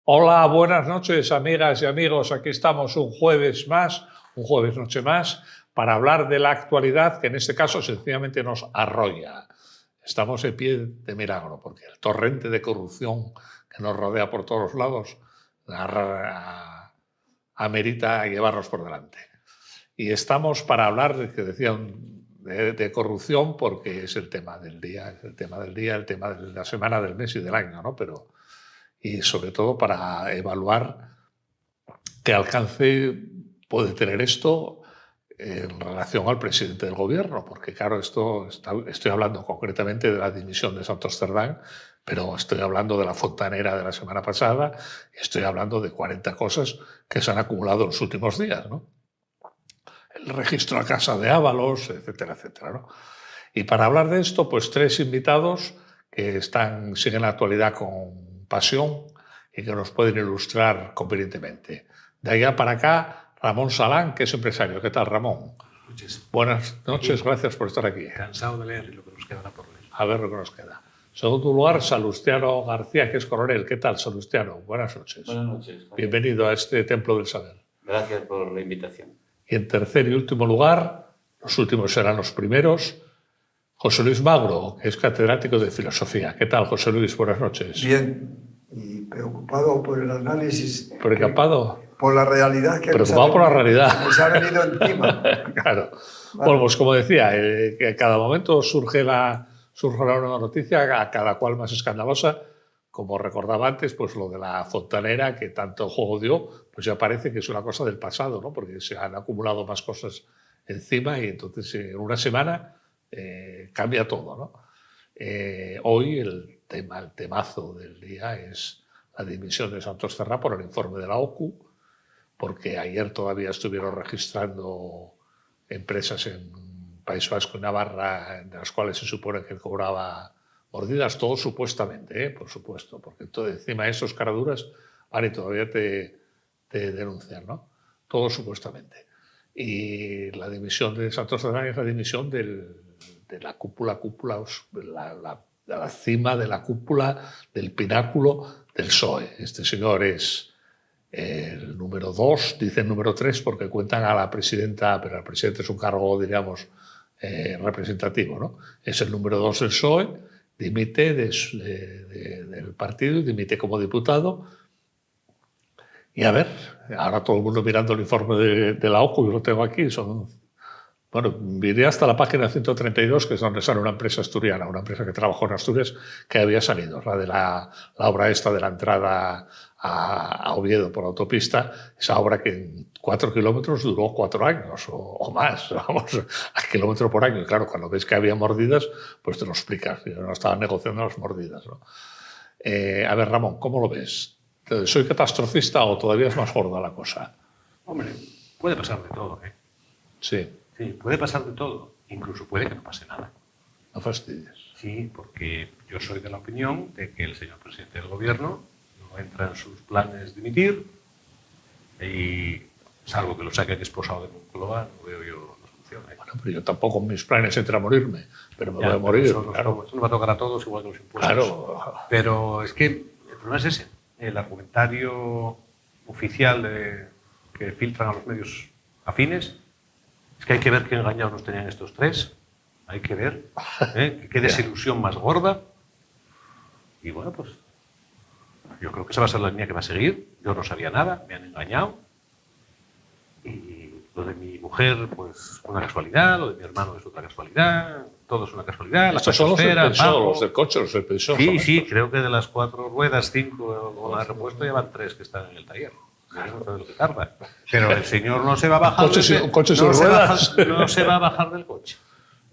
Hola, buenas noches, amigas y amigos. Aquí estamos un jueves noche más, para hablar de la actualidad que en este caso sencillamente nos arrolla. Estamos en pie de milagro porque el torrente de corrupción que nos rodea por todos los lados amerita llevarnos por delante. Y estamos para hablar, que decían, de corrupción porque es el tema del día, el tema de la semana, del mes y del año, ¿no? Y sobre todo para evaluar qué alcance puede tener esto en relación al presidente del gobierno, porque claro, estoy hablando concretamente de la dimisión de Santos Cerdán, pero estoy hablando de la fontanera de la semana pasada y estoy hablando de 40 cosas que se han acumulado en los últimos días, ¿no? El registro a casa de Ábalos, etcétera, etcétera, ¿no? Y para hablar de esto, pues tres invitados que siguen la actualidad con pasión y que nos pueden ilustrar convenientemente. De allá para acá, Ramón Salán, que es empresario. ¿Qué tal, Ramón? Buenas noches, gracias por estar aquí. Cansado de leer y lo que nos quedará por leer. A ver lo que nos queda. En segundo lugar, Salustiano García, que es coronel. ¿Qué tal, Salustiano? Buenas noches. Buenas noches. Bienvenido a este Templo del Saber. Gracias por la invitación. Y en tercer y último lugar, los últimos serán los primeros, José Luis Magro, que es catedrático de filosofía. ¿Qué tal, José Luis? Buenas noches. Bien, y preocupado por el análisis. ¿Preocupado? Por la realidad que preocupado por la realidad. Nos ha venido encima. Claro. Vale. Bueno, pues como decía, que a cada momento surge una nueva noticia, a cada cual más escandalosa. Como recordaba antes, pues lo de la fontanera, que tanto juego dio, pues ya parece que es una cosa del pasado, ¿no? Porque se han acumulado más cosas encima y entonces en una semana cambia todo, ¿no? Hoy el temazo del día es la dimisión de Santos Cerdán por el informe de la OCU, porque ayer todavía estuvieron registrando empresas en País Vasco y Navarra, de las cuales se supone que cobraba mordidas, todo supuestamente, por supuesto, porque todo, encima de esos caraduras van y todavía te denuncian, ¿no? Todo supuestamente. Y la dimisión de Santos Cerdán es la dimisión de la cúpula, la cima de la cúpula, del pináculo del PSOE. Este señor es el número 2, dicen número 3 porque cuentan a la presidenta, pero el presidente es un cargo, diríamos, representativo, ¿no? Es el número 2 del PSOE, dimite del partido y dimite como diputado. Y a ver, ahora todo el mundo mirando el informe de la OCU, yo lo tengo aquí, bueno, iré hasta la página 132, que es donde sale una empresa asturiana, una empresa que trabajó en Asturias, que había salido, la de la obra esta de la entrada a Oviedo por autopista, esa obra que en 4 kilómetros duró 4 años o más, vamos, a kilómetro por año. Y claro, cuando ves que había mordidas, pues te lo explicas, no estaban negociando las mordidas, ¿no? A ver, Ramón, ¿cómo lo ves? ¿Soy catastrofista o todavía es más gorda la cosa? Hombre, puede pasar de todo, ¿eh? Sí. Sí, puede pasar de todo. Incluso puede que no pase nada. No fastidies. Sí, porque yo soy de la opinión de que el señor presidente del gobierno no entra en sus planes dimitir y, salvo que lo saque esposado de Moncloa, no veo yo la solución. Bueno, pero yo tampoco en mis planes entra a morirme, pero me voy a morir. Eso claro. nos va a tocar a todos igual que los impuestos. Claro. Pero es que el problema es ese. El argumentario oficial que filtran a los medios afines es que hay que ver qué engañados nos tenían estos tres. Hay que ver qué desilusión más gorda. Y bueno, pues yo creo que esa va a ser la línea que va a seguir. Yo no sabía nada, me han engañado. Y lo de mi mujer, pues una casualidad. Lo de mi hermano es otra casualidad. Todo es una casualidad. Estos son los del coche, los del Peugeot. Sí, sí, creo que de las 4 ruedas, 5 con la repuesto, ya van 3 que están en el taller. No sé lo que tarda. Pero el señor no se va a bajar un coche sin ruedas. No se va a bajar del coche.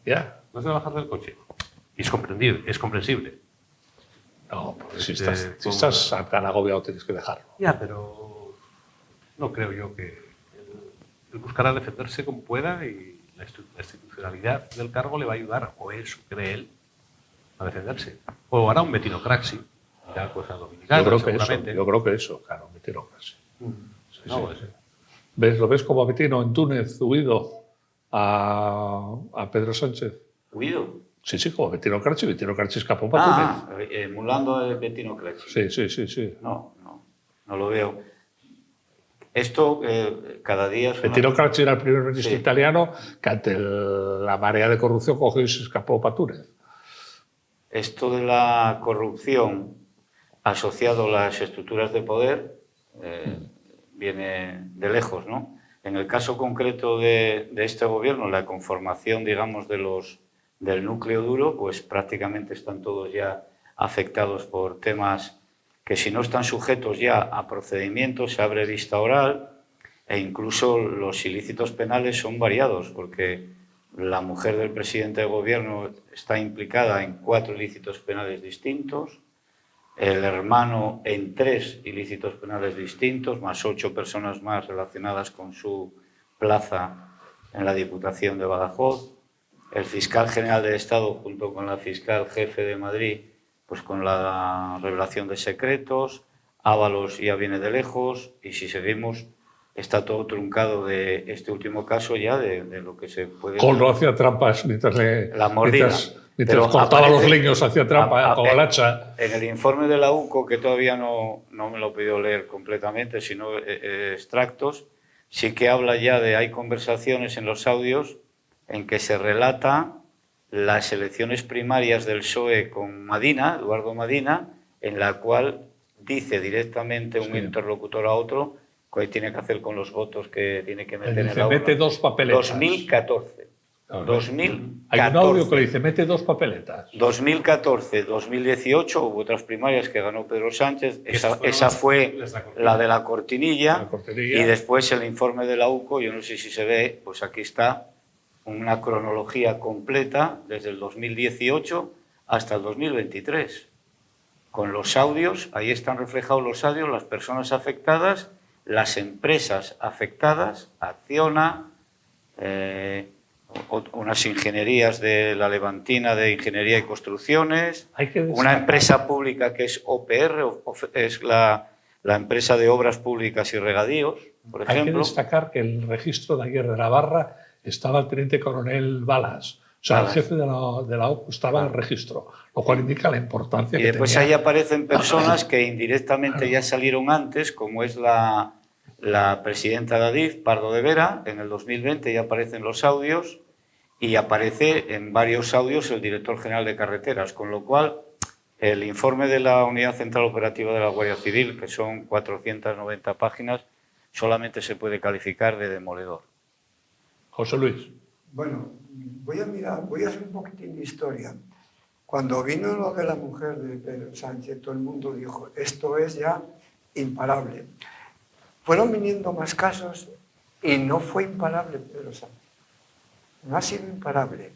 Ya. No se va a bajar del coche. Y es comprensible. No, pues si estás tan agobiado tienes que dejarlo. Ya, pero no creo yo que él buscará defenderse como pueda y la institucionalidad del cargo le va a ayudar, o eso cree él, a defenderse. O hará un metinocraxi, ya cosa dominicana, seguramente. Yo creo que eso, claro, metinocraxi. Sí, no, sí. ¿Lo ves como a Betino en Túnez huido a Pedro Sánchez? ¿Huido? Sí, como Betino Crachi escapó para Túnez. Emulando a Betino Crachi. Sí. No no lo veo. Esto cada día es Le una... tiró Caracciolo al primer ministro Sí. italiano, que ante la marea de corrupción cogió y se escapó para Túnez. Esto de la corrupción asociado a las estructuras de poder viene de lejos, ¿no? En el caso concreto de este gobierno, la conformación, digamos, del núcleo duro, pues prácticamente están todos ya afectados por temas que, si no están sujetos ya a procedimientos, se abre vista oral, e incluso los ilícitos penales son variados, porque la mujer del presidente del gobierno está implicada en 4 ilícitos penales distintos, el hermano en 3 ilícitos penales distintos, más 8 personas más relacionadas con su plaza en la Diputación de Badajoz, el fiscal general del Estado junto con la fiscal jefe de Madrid, pues con la revelación de secretos, Ábalos ya viene de lejos, y si seguimos está todo truncado de este último caso ya, de lo que se puede... Coldo hacía trampas mientras La mordida. mientras cortaba los leños, hacía trampa con el hacha. En el informe de la UCO, que todavía no me lo he podido leer completamente, sino extractos, sí que habla ya de, hay conversaciones en los audios en que se relata las elecciones primarias del PSOE con Madina, Eduardo Madina, en la cual dice directamente un interlocutor a otro qué tiene que hacer con los votos que tiene que meter en la urna. Mete 2 papeletas. 2014. Claro, 2014. Hay un audio que le dice, mete 2 papeletas. 2014, 2018, hubo otras primarias que ganó Pedro Sánchez. Esa fue la de la cortinilla. Y después el informe de la UCO, yo no sé si se ve, pues aquí está una cronología completa desde el 2018 hasta el 2023. Con los audios, ahí están reflejados los audios, las personas afectadas, las empresas afectadas, Acciona, unas ingenierías de la Levantina de Ingeniería y Construcciones, una empresa pública que es OPR, es la empresa de Obras Públicas y Regadíos, por ejemplo. Hay que destacar que en el registro de ayer de Navarra estaba el teniente coronel Balas. O sea, el jefe de la OCU estaba en el registro, lo cual indica la importancia que tenía. Y después ahí aparecen personas que indirectamente ya salieron antes, como es la presidenta de Adif, Pardo de Vera, en el 2020 ya aparecen los audios, y aparece en varios audios el director general de Carreteras, con lo cual el informe de la Unidad Central Operativa de la Guardia Civil, que son 490 páginas, solamente se puede calificar de demoledor. José Luis. Bueno, voy a hacer un poquitín de historia. Cuando vino lo de la mujer de Pedro Sánchez, todo el mundo dijo, esto es ya imparable. Fueron viniendo más casos y no fue imparable Pedro Sánchez. No ha sido imparable.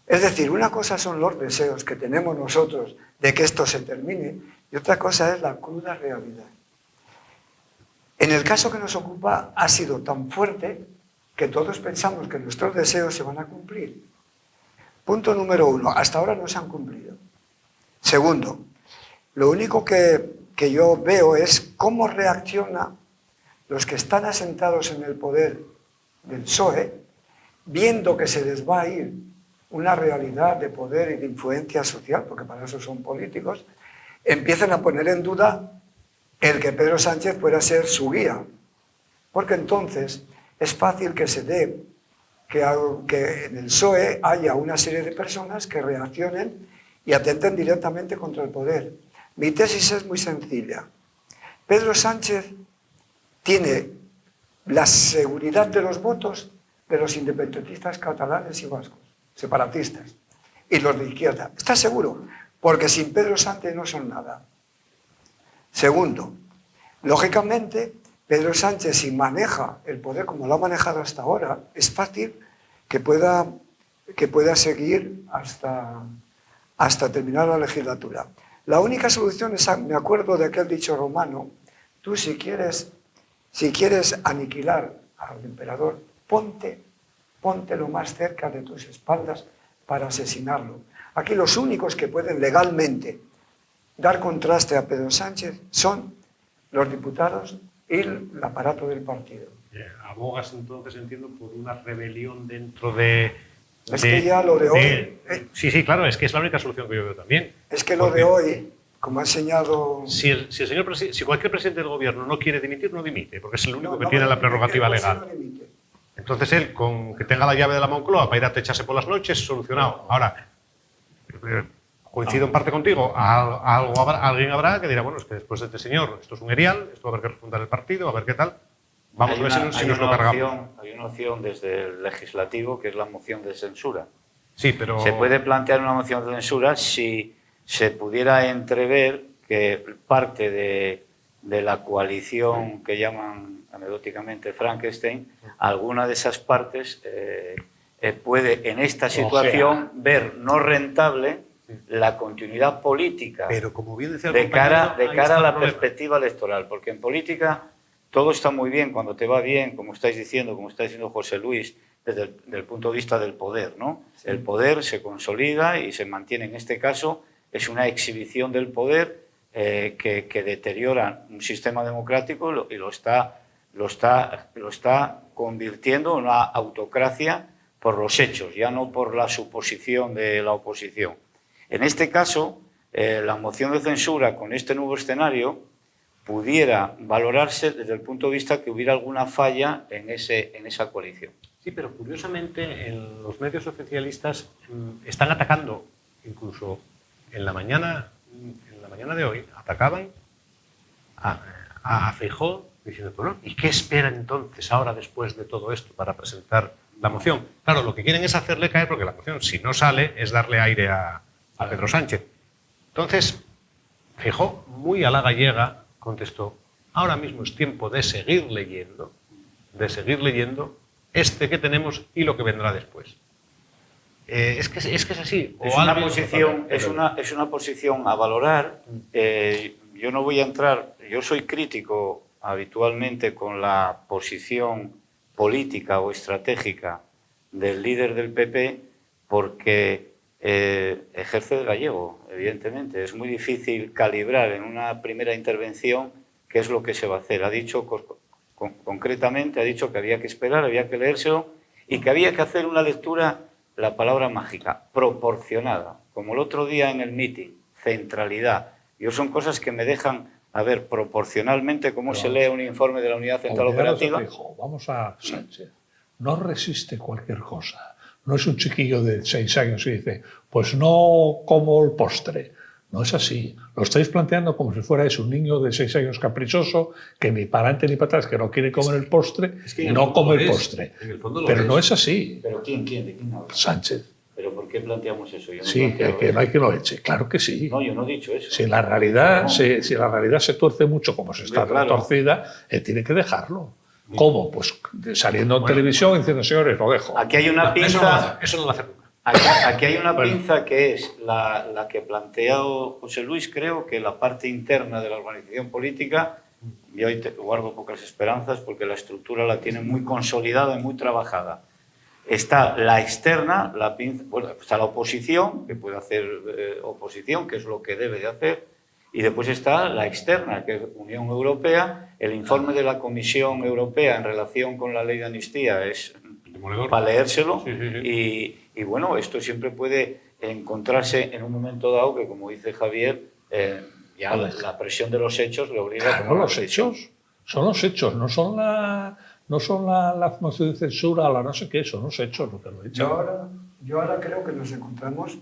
Es decir, una cosa son los deseos que tenemos nosotros de que esto se termine y otra cosa es la cruda realidad. En el caso que nos ocupa ha sido tan fuerte que todos pensamos que nuestros deseos se van a cumplir. Punto número 1, hasta ahora no se han cumplido. Segundo, lo único que yo veo es cómo reaccionan los que están asentados en el poder del PSOE, viendo que se les va a ir una realidad de poder y de influencia social, porque para eso son políticos, empiezan a poner en duda el que Pedro Sánchez pueda ser su guía. Porque entonces es fácil que se dé que en el PSOE haya una serie de personas que reaccionen y atenten directamente contra el poder. Mi tesis es muy sencilla. Pedro Sánchez tiene la seguridad de los votos de los independentistas catalanes y vascos, separatistas, y los de izquierda. ¿Está seguro? Porque sin Pedro Sánchez no son nada. Segundo, lógicamente, Pedro Sánchez, si maneja el poder como lo ha manejado hasta ahora, es fácil que pueda seguir hasta terminar la legislatura. La única solución es, me acuerdo de aquel dicho romano, tú si quieres aniquilar al emperador, ponte lo más cerca de tus espaldas para asesinarlo. Aquí los únicos que pueden legalmente dar contraste a Pedro Sánchez son los diputados y el aparato del partido. Abogas entonces, entiendo, por una rebelión dentro de... Es que ya lo de hoy... Sí, claro, es que es la única solución que yo veo también. Es que lo de hoy, como ha enseñado... Si cualquier presidente del gobierno no quiere dimitir, no dimite, porque es el único que tiene la prerrogativa legal. Entonces él, con que tenga la llave de la Moncloa para ir a techarse por las noches, solucionado. Ahora, coincido en parte contigo, alguien habrá que dirá, bueno, es que después de este señor, esto es un erial, esto va a haber que refundar el partido, a ver qué tal. Vamos a ver si nos lo cargamos. Hay una opción desde el legislativo que es la moción de censura. Sí, pero... Se puede plantear una moción de censura si se pudiera entrever que parte de la coalición que llaman anecdóticamente Frankenstein, alguna de esas partes puede en esta situación ver no rentable la continuidad política, pero como bien decía el de cara a la problema. perspectiva electoral, porque en política todo está muy bien cuando te va bien, como estáis diciendo, como está diciendo José Luis, desde el punto de vista del poder, ¿no? Sí. El poder se consolida y se mantiene. En este caso es una exhibición del poder que deteriora un sistema democrático y lo está convirtiendo en una autocracia por los hechos, ya no por la suposición de la oposición. En este caso, la moción de censura con este nuevo escenario pudiera valorarse desde el punto de vista que hubiera alguna falla en esa coalición. Sí, pero curiosamente en los medios oficialistas están atacando, incluso en la mañana de hoy, atacaban a Feijóo diciendo, bueno, ¿y qué espera entonces ahora después de todo esto para presentar la moción? Claro, lo que quieren es hacerle caer, porque la moción, si no sale, es darle aire a Pedro Sánchez. Entonces, Feijóo, muy a la gallega, contestó, ahora mismo es tiempo de seguir leyendo este que tenemos y lo que vendrá después. Es que es así. Es una posición a valorar. Yo no voy a entrar, yo soy crítico habitualmente con la posición política o estratégica del líder del PP porque ejerce de gallego, evidentemente. Es muy difícil calibrar en una primera intervención qué es lo que se va a hacer. Ha dicho concretamente, ha dicho que había que esperar, había que leérselo y que había que hacer una lectura, la palabra mágica, proporcionada, como el otro día en el meeting, centralidad. Son cosas que me dejan a ver proporcionalmente cómo se lee un informe de la Unidad Central Operativa. Vamos a Sánchez. No resiste cualquier cosa. No es un chiquillo de 6 años que dice, pues no como el postre. No es así. Lo estáis planteando como si fuera eso, un niño de 6 años caprichoso que ni para adelante ni para atrás, que no quiere comer el postre, y no come el postre. Pero no es así. ¿Pero quién? ¿De quién habla? Sánchez. ¿Pero por qué planteamos eso? Yo no sí, que no hay que lo eche. Claro que sí. No, yo no he dicho eso. Si la realidad se tuerce mucho como se está torcida, tiene que dejarlo. ¿Cómo? Pues saliendo en televisión y diciendo, señores, lo dejo. Aquí hay una pinza... Eso no lo va a hacer nunca. Aquí hay una pinza que es la que ha planteado José Luis, creo que la parte interna de la organización política, y hoy guardo pocas esperanzas porque la estructura la tiene muy consolidada y muy trabajada. Está la externa, la pinza, bueno, está la oposición, que puede hacer oposición, que es lo que debe de hacer, y después está la externa, que es Unión Europea. El informe de la Comisión Europea en relación con la ley de amnistía es para leérselo. Sí. Y bueno, esto siempre puede encontrarse en un momento dado que, como dice Javier, ya la presión de los hechos le obliga a tomar los hechos. Son los hechos, no son la moción de censura, la no sé qué, son los hechos lo que lo he dicho. Yo ahora creo que nos encontramos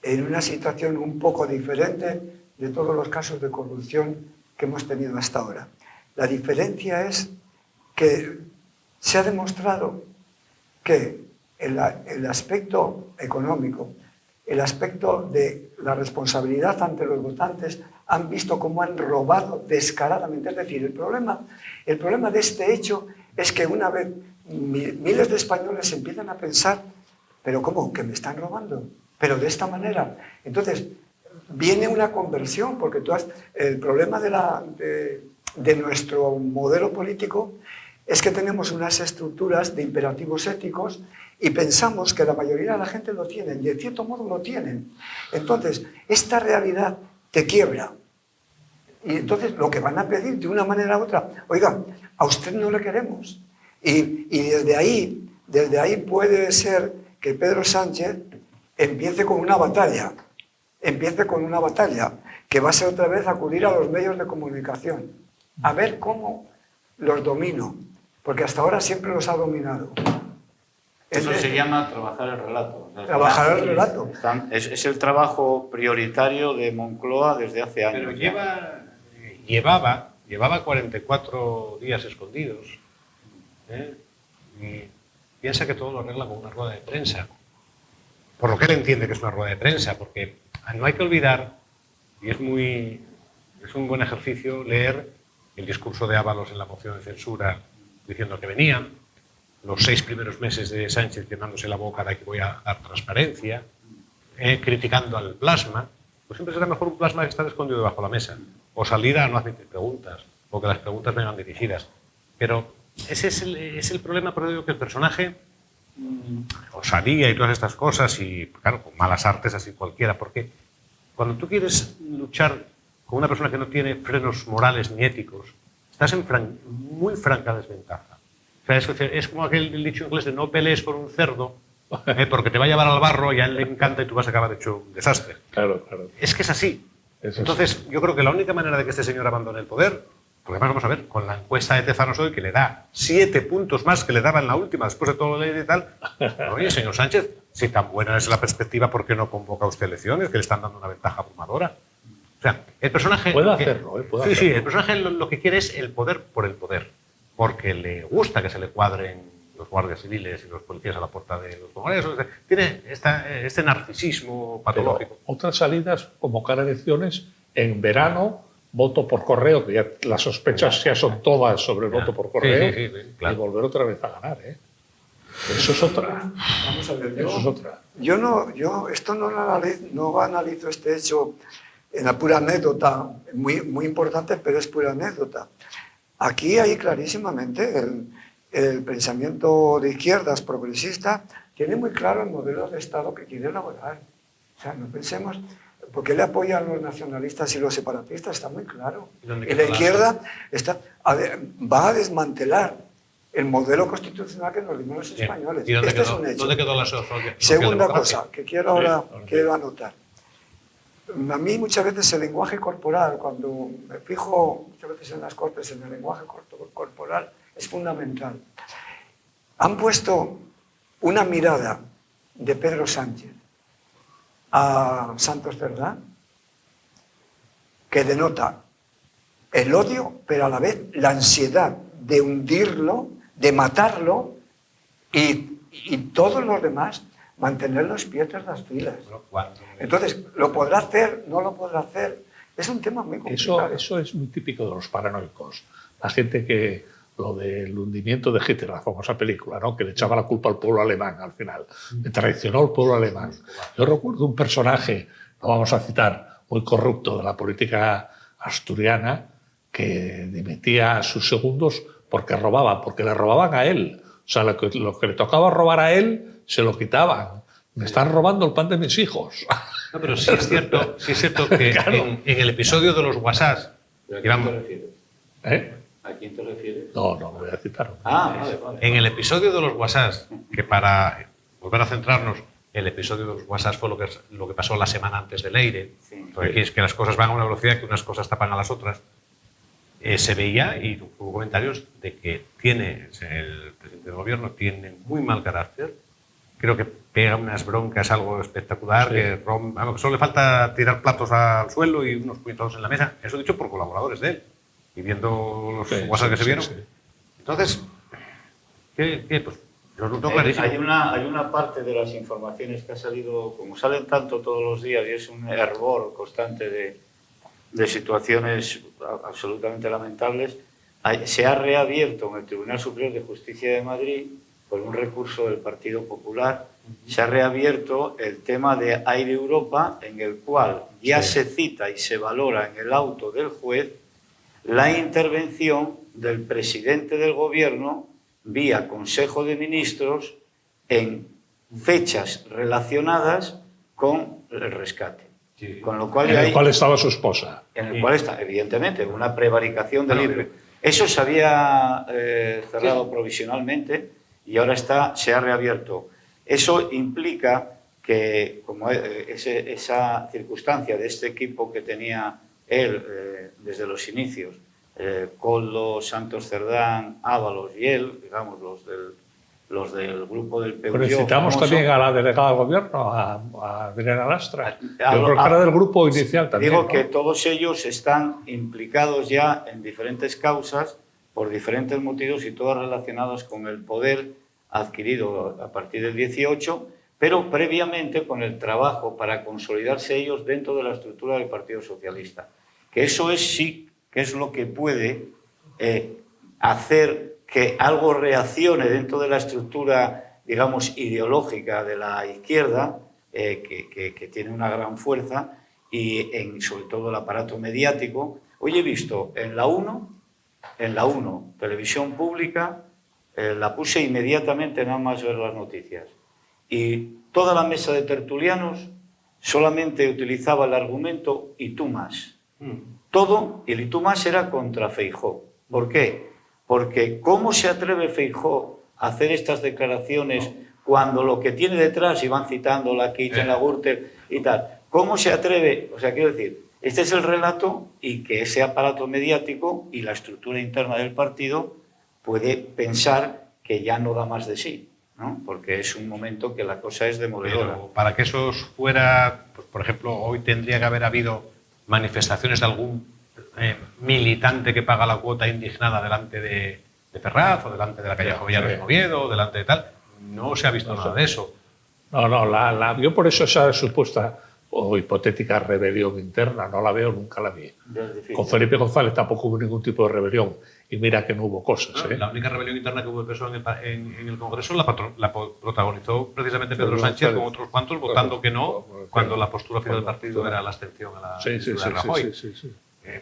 en una situación un poco diferente de todos los casos de corrupción que hemos tenido hasta ahora. La diferencia es que se ha demostrado que el aspecto económico, el aspecto de la responsabilidad ante los votantes, han visto cómo han robado descaradamente. Es decir, el problema de este hecho es que una vez miles de españoles empiezan a pensar, pero ¿cómo? ¿Que me están robando? Pero de esta manera. Entonces, viene una conversión, porque el problema de nuestro modelo político es que tenemos unas estructuras de imperativos éticos y pensamos que la mayoría de la gente lo tienen, y de cierto modo lo tienen. Entonces, esta realidad te quiebra. Y entonces lo que van a pedir de una manera u otra, oiga, a usted no le queremos. Y desde ahí puede ser que Pedro Sánchez empiece con una batalla empiece con una batalla, que va a ser otra vez acudir a los medios de comunicación, a ver cómo los domino, porque hasta ahora siempre los ha dominado. Eso se llama trabajar el relato. Trabajar el relato. Es el trabajo prioritario de Moncloa desde hace años. Pero llevaba 44 días escondidos. Y piensa que todo lo arregla con una rueda de prensa. Por lo que él entiende que es una rueda de prensa, porque no hay que olvidar, y es un buen ejercicio leer el discurso de Ábalos en la moción de censura diciendo que venían, los 6 primeros meses de Sánchez llenándose la boca de que voy a dar transparencia, criticando al plasma. Pues siempre será mejor un plasma que estar escondido debajo de la mesa, o salir a no admitir preguntas, o que las preguntas vengan dirigidas. Pero ese es el problema, por ello que el personaje osadía y todas estas cosas, y claro, con malas artes así cualquiera, porque cuando tú quieres luchar con una persona que no tiene frenos morales ni éticos, estás en muy franca desventaja. O sea, es como aquel dicho inglés de no pelees por un cerdo, porque te va a llevar al barro y a él le encanta y tú vas a acabar hecho un desastre. Claro, claro. Es que es así. Entonces, yo creo que la única manera de que este señor abandone el poder, porque además vamos a ver, con la encuesta de Tezanos hoy, que le da 7 puntos más que le daba en la última, después de todo lo leído y tal. Oye, señor Sánchez, si tan buena es la perspectiva, ¿por qué no convoca usted elecciones? Que le están dando una ventaja abrumadora. O sea, el personaje... Puede hacerlo, puede hacerlo. Sí, el personaje lo que quiere es el poder por el poder, porque le gusta que se le cuadren los guardias civiles y los policías a la puerta de los congresos. Tiene este narcisismo patológico. Pero otras salidas, convocar elecciones en verano, voto por correo, que ya las sospechas ya son todas sobre el voto por correo, sí, claro. Y volver otra vez a ganar. Eso es otra. Vamos a ver, Eso es otra. Yo esto no analizo este hecho en la pura anécdota, muy importante, pero es pura anécdota. Aquí hay clarísimamente el pensamiento de izquierdas progresista tiene muy claro el modelo de Estado que quiere elaborar. O sea, no pensemos, ¿por qué le apoyan los nacionalistas y los separatistas? Está muy claro. Y la izquierda va a desmantelar el modelo constitucional que nos dimos los españoles. ¿Y dónde Este es un hecho. ¿Dónde quedó la Segunda cosa que quiero ahora Sí, quiero anotar. A mí muchas veces el lenguaje corporal, cuando me fijo muchas veces en las Cortes, en el lenguaje corporal, es fundamental. Han puesto una mirada de Pedro Sánchez a Santos Cerdá que denota el odio, pero a la vez la ansiedad de hundirlo, de matarlo y todos los demás mantener los pies tras las filas. Entonces, ¿lo podrá hacer? ¿No lo podrá hacer? Es un tema muy complicado. Eso es muy típico de los paranoicos. La gente que, lo del hundimiento de Hitler, la famosa película, ¿no? Que le echaba la culpa al pueblo alemán al final. Le traicionó al pueblo alemán. Yo recuerdo un personaje, lo vamos a citar, muy corrupto de la política asturiana, que dimitía a sus segundos porque le robaban a él. O sea, lo que le tocaba robar a él, se lo quitaban. Me están robando el pan de mis hijos. No, pero sí es cierto que Claro. en el episodio de los WhatsApp... ¿A quién te refieres? ¿A quién te refieres? No voy a citar. Vale. En el episodio de los WhatsApp, que para volver a centrarnos, el episodio de los WhatsApp fue lo que pasó la semana antes del Leire. Sí. Porque aquí es que las cosas van a una velocidad que unas cosas tapan a las otras. Se veía, y hubo comentarios, de que el presidente del gobierno tiene muy mal carácter. Creo que pega unas broncas, algo espectacular, Sí. que solo le falta tirar platos al suelo y unos puñetazos en la mesa. Eso dicho por colaboradores de él. Y viendo los WhatsApp que se vieron. Sí. Entonces, ¿qué? Pues yo lo noto clarísimo. Hay una parte de las informaciones que ha salido, como salen tanto todos los días, y es un hervor constante de situaciones absolutamente lamentables. Se ha reabierto en el Tribunal Superior de Justicia de Madrid, por un recurso del Partido Popular, se ha reabierto el tema de Aire Europa, en el cual ya se cita y se valora en el auto del juez la intervención del presidente del Gobierno vía Consejo de Ministros en fechas relacionadas con el rescate. Sí. Con lo cual En el cual estaba su esposa. en el cual está, evidentemente, una prevaricación del libro. Eso se había cerrado provisionalmente y ahora se ha reabierto. Eso implica que como esa circunstancia de este equipo que tenía él desde los inicios, Koldo, Santos Cerdán, Ábalos y él, digamos, los del grupo del Peugeot. Pero citamos famoso, también a la delegada del gobierno, a Adriana Lastra. Yo creo que era del grupo inicial también. Digo, ¿no? que todos ellos están implicados ya en diferentes causas por diferentes motivos y todas relacionadas con el poder adquirido a partir del 18, pero previamente con el trabajo para consolidarse ellos dentro de la estructura del Partido Socialista. Que eso es sí que es lo que puede hacer que algo reaccione dentro de la estructura, digamos, ideológica de la izquierda, que tiene una gran fuerza, y sobre todo el aparato mediático. Hoy he visto en la 1, televisión pública, la puse inmediatamente nada más ver las noticias. Y toda la mesa de tertulianos solamente utilizaba el argumento «y tú más». Todo, y el «y tú más» era contra Feijóo. ¿Por qué? Porque ¿cómo se atreve Feijóo a hacer estas declaraciones cuando lo que tiene detrás, y van citando la Kitchen, la Gürtel y tal, ¿cómo se atreve? O sea, quiero decir, este es el relato, y que ese aparato mediático y la estructura interna del partido puede pensar que ya no da más de sí, ¿no? Porque es un momento que la cosa es demoledora. Pero para que eso fuera, pues, por ejemplo, hoy tendría que haber habido manifestaciones de algún militante que paga la cuota indignada delante de Ferraz, o delante de la calle Jovellanos en Oviedo, o delante de tal. No se ha visto nada de eso. No, yo por eso esa supuesta o hipotética rebelión interna no la veo, nunca la vi. Con Felipe González tampoco hubo ningún tipo de rebelión, y mira que no hubo cosas. La única rebelión interna que hubo de PSOE en el Congreso la protagonizó precisamente Pedro Sánchez con otros cuantos, votando que no, cuando la postura oficial del partido era la abstención a la de Rajoy.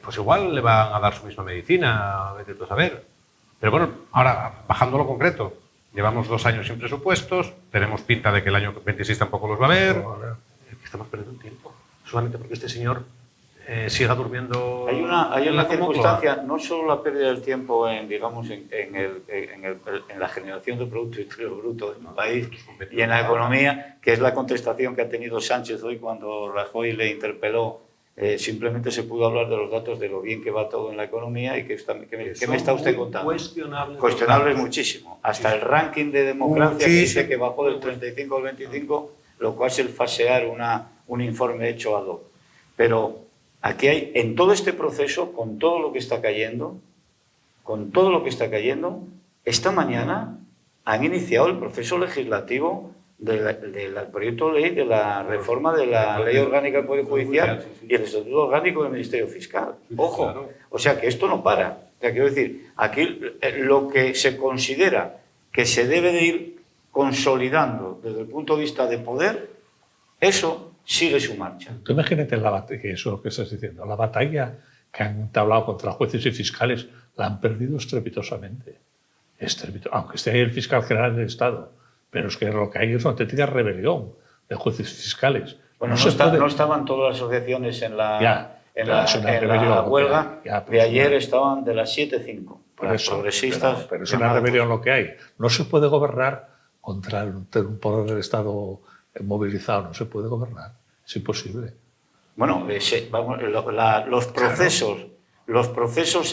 Pues igual le van a dar su misma medicina, vete tú a saber. Pero bueno, ahora, bajando a lo concreto, llevamos 2 años sin presupuestos, tenemos pinta de que el año 26 tampoco los va a haber. Estamos perdiendo el tiempo, solamente porque este señor siga durmiendo. Hay una circunstancia, no solo la pérdida del tiempo en la generación de Producto Interior Bruto en el país y en la economía, que es la contestación que ha tenido Sánchez hoy cuando Rajoy le interpeló. Simplemente se pudo hablar de los datos de lo bien que va todo en la economía, y ¿qué me está usted contando? Cuestionables muchísimo. Hasta el ranking de democracia, que dice que bajó del 35 al 25, lo cual es el fasear un informe hecho ad hoc. Pero aquí hay, en todo este proceso, con todo lo que está cayendo, esta mañana han iniciado el proceso legislativo del proyecto de ley de la reforma de la Ley Orgánica del Poder Judicial y el Estatuto Orgánico del Ministerio Fiscal. Ojo, o sea que esto no para. O sea, quiero decir, aquí lo que se considera que se debe de ir consolidando desde el punto de vista de poder, eso sigue su marcha. Tú imagínate que eso que estás diciendo, la batalla que han entablado contra jueces y fiscales la han perdido estrepitosamente. Aunque esté ahí el fiscal general del Estado, pero es que lo que hay es una auténtica rebelión de jueces fiscales. Bueno, no estaban todas las asociaciones en la huelga de ayer, estaban de las 7:05. Las progresistas. Pero es una rebelión lo que hay. No se puede gobernar contra un poder del Estado movilizado, no se puede gobernar, es imposible. Bueno, los procesos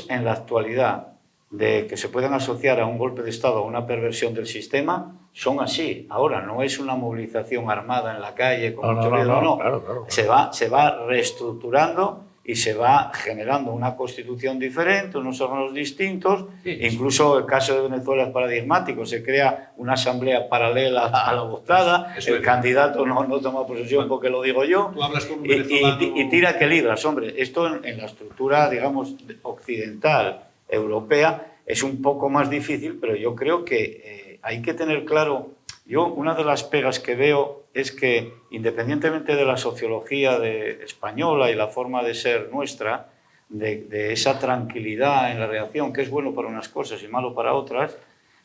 en la actualidad de que se puedan asociar a un golpe de Estado, a una perversión del sistema, son así. Ahora, no es una movilización armada en la calle con mucho ruido, no. Claro. Se va reestructurando y se va generando una constitución diferente, unos órganos distintos. Incluso el caso de Venezuela es paradigmático. Se crea una asamblea paralela a la votada. El candidato no toma posesión porque lo digo yo. Tú hablas con un venezolano... y tira que libras. Hombre, esto en la estructura, digamos, occidental, europea, es un poco más difícil, pero yo creo que hay que tener claro... Una de las pegas que veo es que, independientemente de la sociología española y la forma de ser nuestra, de esa tranquilidad en la reacción, que es bueno para unas cosas y malo para otras,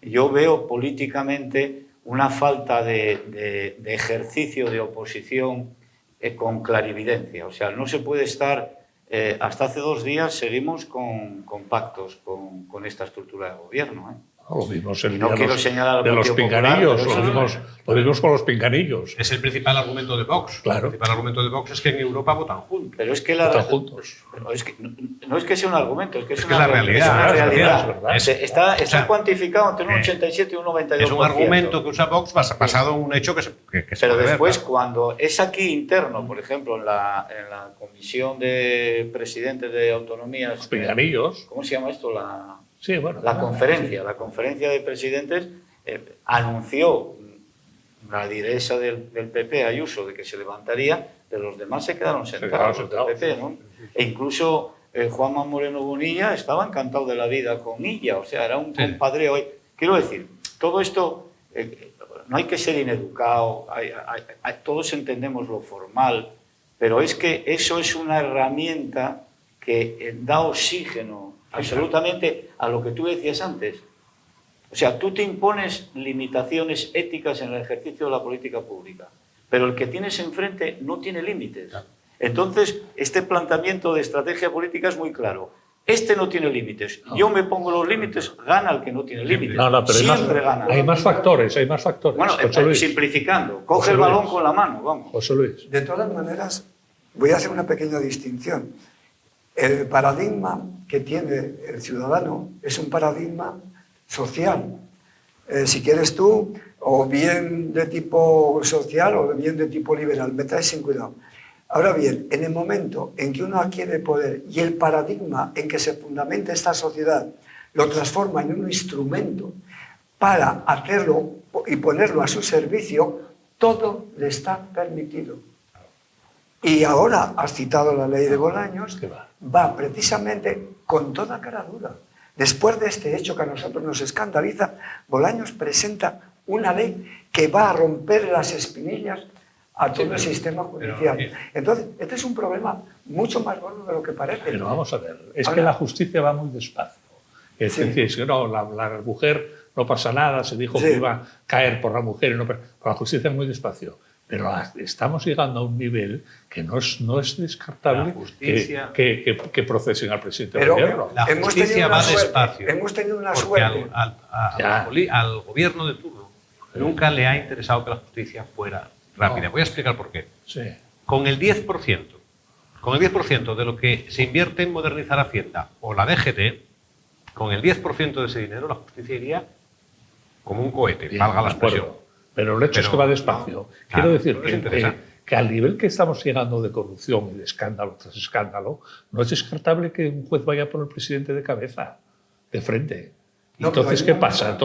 yo veo políticamente una falta de ejercicio de oposición con clarividencia. O sea, no se puede estar... hasta hace 2 días seguimos con pactos con esta estructura de gobierno. Lo vimos el Y no día quiero señalar al de los Partido Popular, pinganillos, pero lo vimos con los pinganillos. Es el principal argumento de Vox. Claro. El principal argumento de Vox es que en Europa votan juntos. Pero es que Están juntos. pero es que, no es que sea un argumento, es que es que es la realidad, es una es realidad. es verdad. Está O sea, cuantificado entre un 87 y un 92%. Es un argumento que usa Vox basado en un hecho que se Pero puede ver, después, claro. cuando es aquí interno, por ejemplo, en la comisión de presidentes de autonomías, Los pinganillos. ¿cómo se llama esto? Sí, bueno. La conferencia de presidentes anunció la lideresa del PP, Ayuso, de que se levantaría, pero los demás se quedaron sentados, los del PP, ¿no? E incluso Juanma Moreno Bonilla estaba encantado de la vida con ella, o sea, era un compadreo. Quiero decir, todo esto, no hay que ser ineducado, todos entendemos lo formal, pero es que eso es una herramienta que da oxígeno absolutamente a lo que tú decías antes. O sea, tú te impones limitaciones éticas en el ejercicio de la política pública, pero el que tienes enfrente no tiene límites. Entonces, este planteamiento de estrategia política es muy claro. Este no tiene límites. Yo me pongo los límites, gana el que no tiene límites. No, pero siempre gana. hay más factores. Bueno, José Luis. simplificando, coge José el balón Luis. con la mano, vamos. José Luis. De todas maneras, voy a hacer una pequeña distinción. El paradigma que tiene el ciudadano es un paradigma social. Si quieres tú, o bien de tipo social o bien de tipo liberal, me traes sin cuidado. Ahora bien, en el momento en que uno adquiere poder y el paradigma en que se fundamenta esta sociedad lo transforma en un instrumento para hacerlo y ponerlo a su servicio, todo le está permitido. Y ahora has citado la ley de Bolaños, va precisamente con toda cara dura. Después de este hecho que a nosotros nos escandaliza, Bolaños presenta una ley que va a romper las espinillas a todo el sistema judicial. Entonces, este es un problema mucho más gordo de lo que parece. Pero vamos a ver, es que la justicia va muy despacio. Es decir, no, la mujer no pasa nada, se dijo que iba a caer por la mujer, pero la justicia es muy despacio. Pero estamos llegando a un nivel que no es descartable que procesen al presidente del gobierno. La justicia va despacio. Hemos tenido una porque suerte. Al gobierno de turno nunca le ha interesado que la justicia fuera rápida. Voy a explicar por qué. Sí. Con el 10% de lo que se invierte en modernizar Hacienda o la DGT, con el 10% de ese dinero la justicia iría como un cohete, valga la expresión. Pero el hecho es que va despacio. Quiero decir que al nivel que estamos llegando de corrupción y de escándalo tras escándalo, no es descartable que un juez vaya por el presidente de cabeza, de frente. Entonces, ¿qué pasa?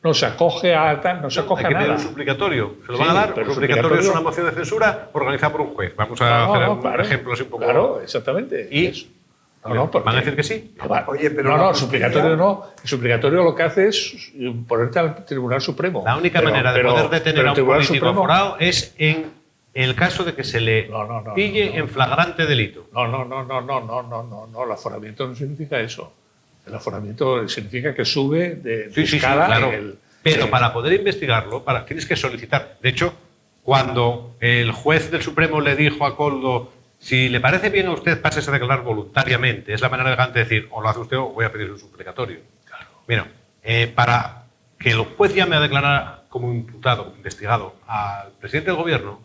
No se acoge a tal, no se acoge a nada. Hay que pedir un suplicatorio. ¿Se lo van a dar? Pero un suplicatorio es una moción de censura organizada por un juez. Vamos a hacer un ejemplo así un poco. Claro, exactamente. Y ¿van a decir que sí? Oye, pero el suplicatorio no. El suplicatorio lo que hace es ponerte al Tribunal Supremo. La única manera de poder detener a un político aforado es en el caso de que se le pille en flagrante delito. No, el aforamiento no significa eso. El aforamiento significa que sube de escala. Claro. Pero para poder investigarlo, tienes que solicitar. De hecho, cuando el juez del Supremo le dijo a Koldo, si le parece bien a usted, pásese a declarar voluntariamente, es la manera elegante de decir, o lo hace usted o voy a pedir un suplicatorio. Claro. Mira, para que el juez llame a declarar como imputado, como investigado al presidente del gobierno,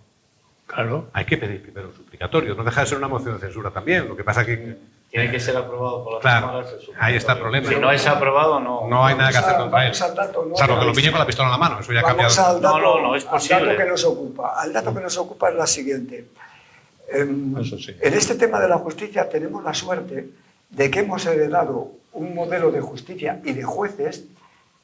hay que pedir primero un suplicatorio. No deja de ser una moción de censura también. Lo que pasa es que tiene que ser aprobado por las cámaras. Ahí está el problema. Si no es aprobado, no hay nada que hacer contra él. Salvo que lo pille con la pistola en la mano. Eso ya ha cambiado. No es posible. Al dato que nos ocupa. Al dato que nos ocupa es la siguiente. En este tema de la justicia tenemos la suerte de que hemos heredado un modelo de justicia y de jueces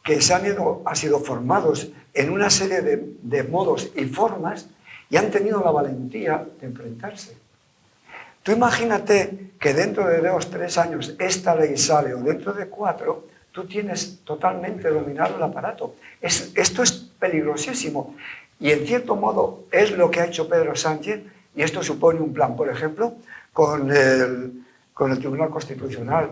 que han sido formados en una serie de modos y formas y han tenido la valentía de enfrentarse. Tú imagínate que dentro de 2 o 3 años esta ley sale o dentro de 4, tú tienes totalmente dominado el aparato. Esto es peligrosísimo y en cierto modo es lo que ha hecho Pedro Sánchez y esto supone un plan, por ejemplo, con el Tribunal Constitucional.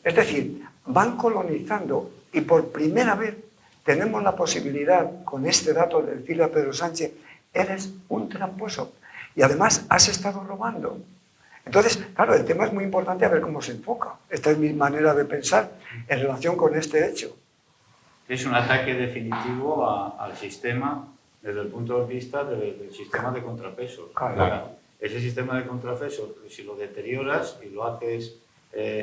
Es decir, van colonizando y por primera vez tenemos la posibilidad con este dato de decirle a Pedro Sánchez, eres un tramposo y además has estado robando. Entonces, claro, el tema es muy importante a ver cómo se enfoca. Esta es mi manera de pensar en relación con este hecho. Es un ataque definitivo al sistema desde el punto de vista del sistema de contrapesos. Claro. Ese sistema de contrapesos, si lo deterioras y lo haces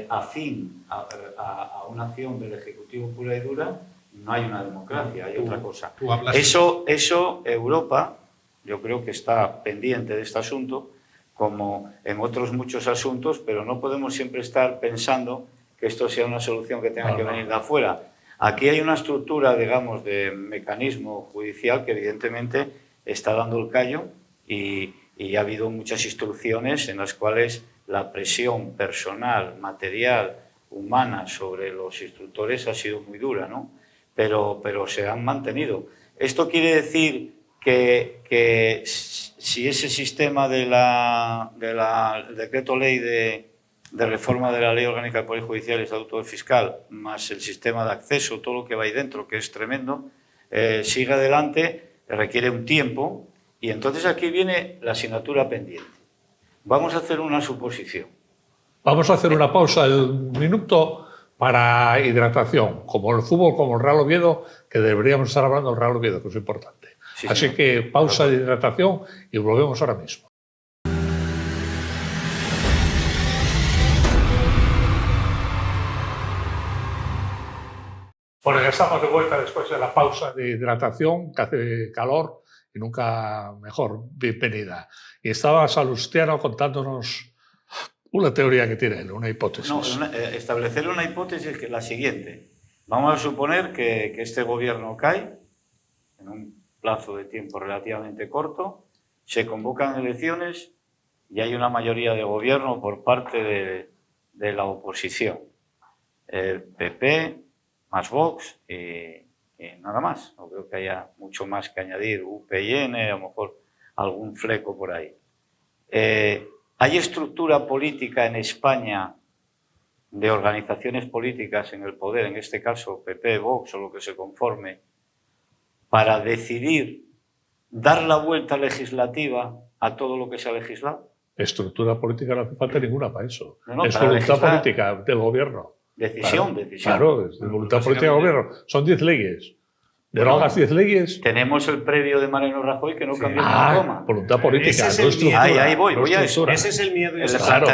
afín a una acción del Ejecutivo pura y dura, no hay una democracia, hay otra cosa. Eso Europa, yo creo que está pendiente de este asunto, como en otros muchos asuntos, pero no podemos siempre estar pensando que esto sea una solución que tenga que venir de afuera. Aquí hay una estructura, digamos, de mecanismo judicial que evidentemente está dando el callo y ha habido muchas instrucciones en las cuales la presión personal, material, humana sobre los instructores ha sido muy dura, ¿no? Pero se han mantenido. Esto quiere decir que si ese sistema del decreto ley de reforma de la Ley Orgánica del Poder Judicial y Estatuto del Fiscal, más el sistema de acceso, todo lo que va ahí dentro, que es tremendo, sigue adelante, requiere un tiempo, y entonces aquí viene la asignatura pendiente. Vamos a hacer una suposición. Vamos a hacer una pausa de un minuto para hidratación, como el fútbol, como el Real Oviedo, que deberíamos estar hablando del Real Oviedo, que es importante. Sí, Así señor. que pausa de hidratación y volvemos ahora mismo. Bueno, ya estamos de vuelta después de la pausa de hidratación, que hace calor y nunca mejor. Bienvenida. Y estaba Salustiano contándonos una teoría que tiene él, una hipótesis. No, establecer una hipótesis que es la siguiente. Vamos a suponer que este gobierno cae en un plazo de tiempo relativamente corto, se convocan elecciones y hay una mayoría de gobierno por parte de la oposición. El PP más Vox y nada más. No creo que haya mucho más que añadir. UPyN, a lo mejor algún fleco por ahí. ¿Hay estructura política en España de organizaciones políticas en el poder, en este caso PP, Vox o lo que se conforme, para decidir dar la vuelta legislativa a todo lo que se ha legislado? Estructura política no hace falta ninguna para eso. No, es para voluntad legislar. política del gobierno. Decisión. Claro, es de voluntad política del gobierno. Son 10 leyes. Derogas 10 leyes. Tenemos el previo de Mariano Rajoy que no cambió una coma. Voluntad política, Ese es no el estructura. Ahí voy, no voy a eso. estructura. Ese es el miedo. El Claro,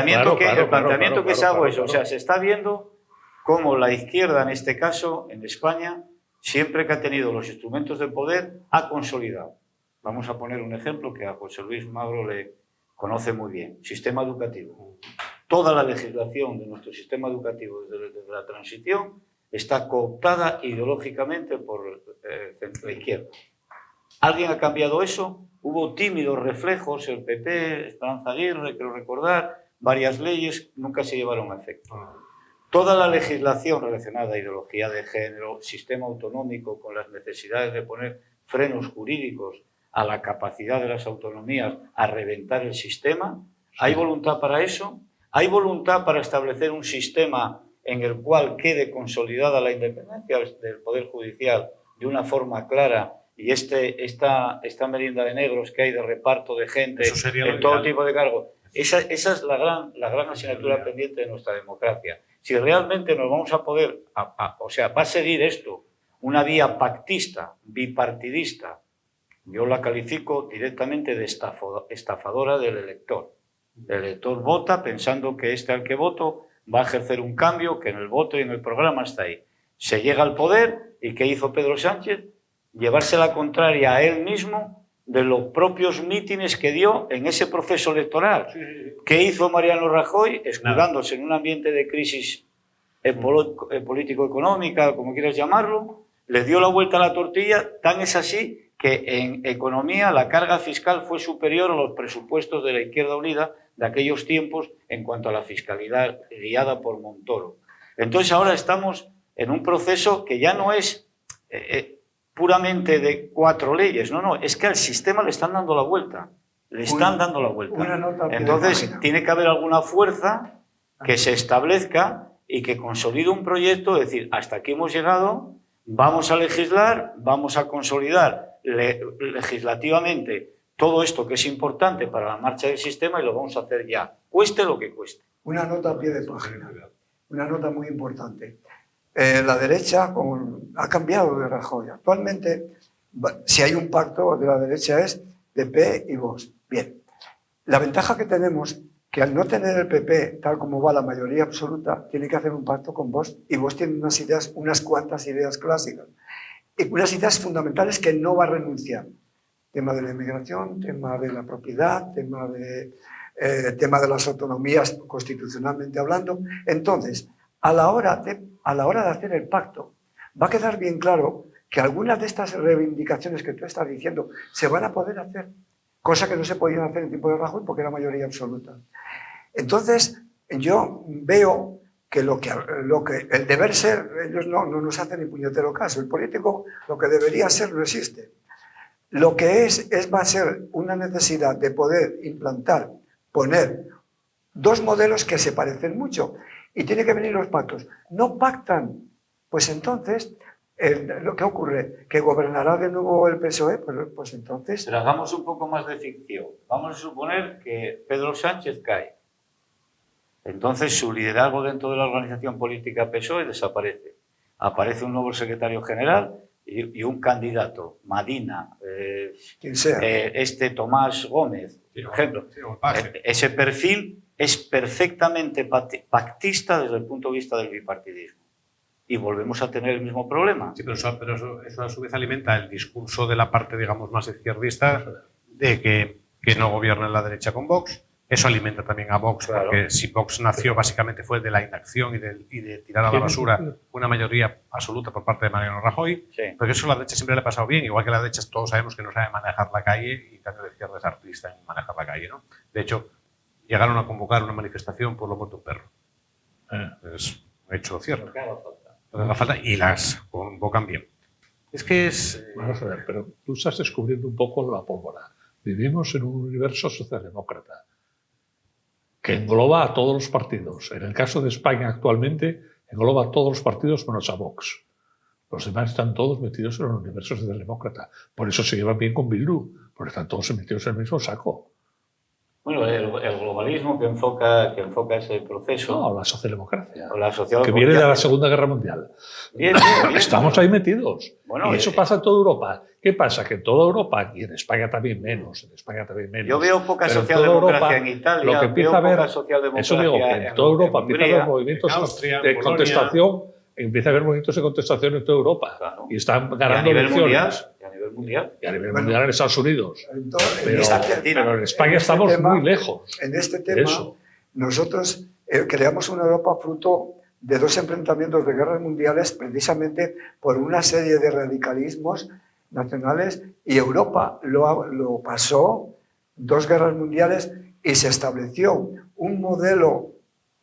planteamiento que se hago eso. claro. O sea, se está viendo cómo la izquierda, en este caso, en España, siempre que ha tenido los instrumentos de poder, ha consolidado. Vamos a poner un ejemplo que a José Luis Magro le conoce muy bien. Sistema educativo. Toda la legislación de nuestro sistema educativo desde la transición está cooptada ideológicamente por la izquierda. ¿Alguien ha cambiado eso? Hubo tímidos reflejos, el PP, Esperanza Aguirre, quiero recordar, varias leyes nunca se llevaron a efecto. Toda la legislación relacionada a ideología de género, sistema autonómico con las necesidades de poner frenos jurídicos a la capacidad de las autonomías a reventar el sistema, ¿hay voluntad para eso? ¿Hay voluntad para establecer un sistema en el cual quede consolidada la independencia del Poder Judicial de una forma clara y esta merienda de negros que hay de reparto de gente en todo tipo de cargos? Esa es la gran asignatura pendiente de nuestra democracia. Si realmente nos vamos a poder, o sea, va a seguir esto, una vía pactista, bipartidista, yo la califico directamente de estafadora del elector. El elector vota pensando que al que voto va a ejercer un cambio que en el voto y en el programa está ahí. Se llega al poder y ¿qué hizo Pedro Sánchez? Llevarse la contraria a él mismo de los propios mítines que dio en ese proceso electoral. ¿Qué hizo Mariano Rajoy? Escudándose en un ambiente de crisis político-económica, como quieras llamarlo, le dio la vuelta a la tortilla, tan es así que en economía la carga fiscal fue superior a los presupuestos de la Izquierda Unida de aquellos tiempos en cuanto a la fiscalidad guiada por Montoro. Entonces ahora estamos en un proceso que ya no es puramente de 4 leyes, no, es que al sistema le están dando la vuelta, dando la vuelta. Entonces tiene que haber alguna fuerza que se establezca y que consolide un proyecto, es decir, hasta aquí hemos llegado, vamos a legislar, vamos a consolidar legislativamente todo esto que es importante para la marcha del sistema y lo vamos a hacer ya, cueste lo que cueste. Una nota a pie de página, una nota muy importante. La derecha ha cambiado de Rajoy. Actualmente, si hay un pacto de la derecha es PP y Vox. Bien, la ventaja que tenemos que al no tener el PP, tal como va la mayoría absoluta, tiene que hacer un pacto con Vox, y Vox tiene unas cuantas ideas clásicas, y unas ideas fundamentales que no va a renunciar. Tema de la inmigración, tema de la propiedad, tema de las autonomías constitucionalmente hablando. Entonces, a la hora de hacer el pacto, va a quedar bien claro que algunas de estas reivindicaciones que tú estás diciendo se van a poder hacer, cosa que no se podían hacer en tiempo de Rajoy porque era mayoría absoluta. Entonces, yo veo que el deber ser, ellos no nos hacen ni puñetero caso. El político, lo que debería ser, no existe. Lo que va a ser una necesidad de poder poner dos modelos que se parecen mucho, y tiene que venir los pactos. No pactan, pues entonces, lo que ocurre, que gobernará de nuevo el PSOE, pues entonces... Pero hagamos un poco más de ficción. Vamos a suponer que Pedro Sánchez cae. Entonces su liderazgo dentro de la organización política PSOE desaparece. Aparece un nuevo secretario general y un candidato, Madina, quien sea. Tomás Gómez, por ejemplo. Ese perfil es perfectamente pactista desde el punto de vista del bipartidismo. Y volvemos a tener el mismo problema. Sí, pero eso a su vez alimenta el discurso de la parte, digamos, más izquierdista de que no gobierna la derecha con Vox. Eso alimenta también a Vox, claro. Porque si Vox nació básicamente fue de la inacción y de tirar a la basura una mayoría absoluta por parte de Mariano Rajoy, sí. Porque eso a la derecha siempre le ha pasado bien, igual que la derecha todos sabemos que no sabe manejar la calle y cambio de izquierda es artista en manejar la calle, ¿no? De hecho, llegaron a convocar una manifestación por lo muerto un perro. Es un hecho cierto. No haga falta y las convocan bien. Es que es... Vamos a ver, pero tú estás descubriendo un poco la pólvora. Vivimos en un universo socialdemócrata que engloba a todos los partidos. En el caso de España actualmente, engloba a todos los partidos menos a Vox. Los demás están todos metidos en el universo socialdemócrata. Por eso se llevan bien con Bildu, porque están todos metidos en el mismo saco. Bueno, el globalismo que enfoca ese proceso... No, la socialdemocracia. O la socialdemocracia. Que viene de la Segunda Guerra Mundial. Bien. Estamos ahí metidos. Bueno, y eso pasa en toda Europa. ¿Qué pasa? Que en toda Europa, y en España también menos, Yo veo poca socialdemocracia en Italia, lo que empieza a haber, eso digo, que en toda Europa empieza a haber movimientos de contestación, empieza a haber movimientos de contestación en toda Europa. Claro. Y están ganando elecciones. Y a nivel mundial. Y a nivel mundial en Estados Unidos. Entonces, pero en España estamos muy lejos. En este tema, nosotros creamos una Europa fruto de dos enfrentamientos de guerras mundiales precisamente por una serie de radicalismos nacionales, y Europa lo pasó dos guerras mundiales y se estableció un modelo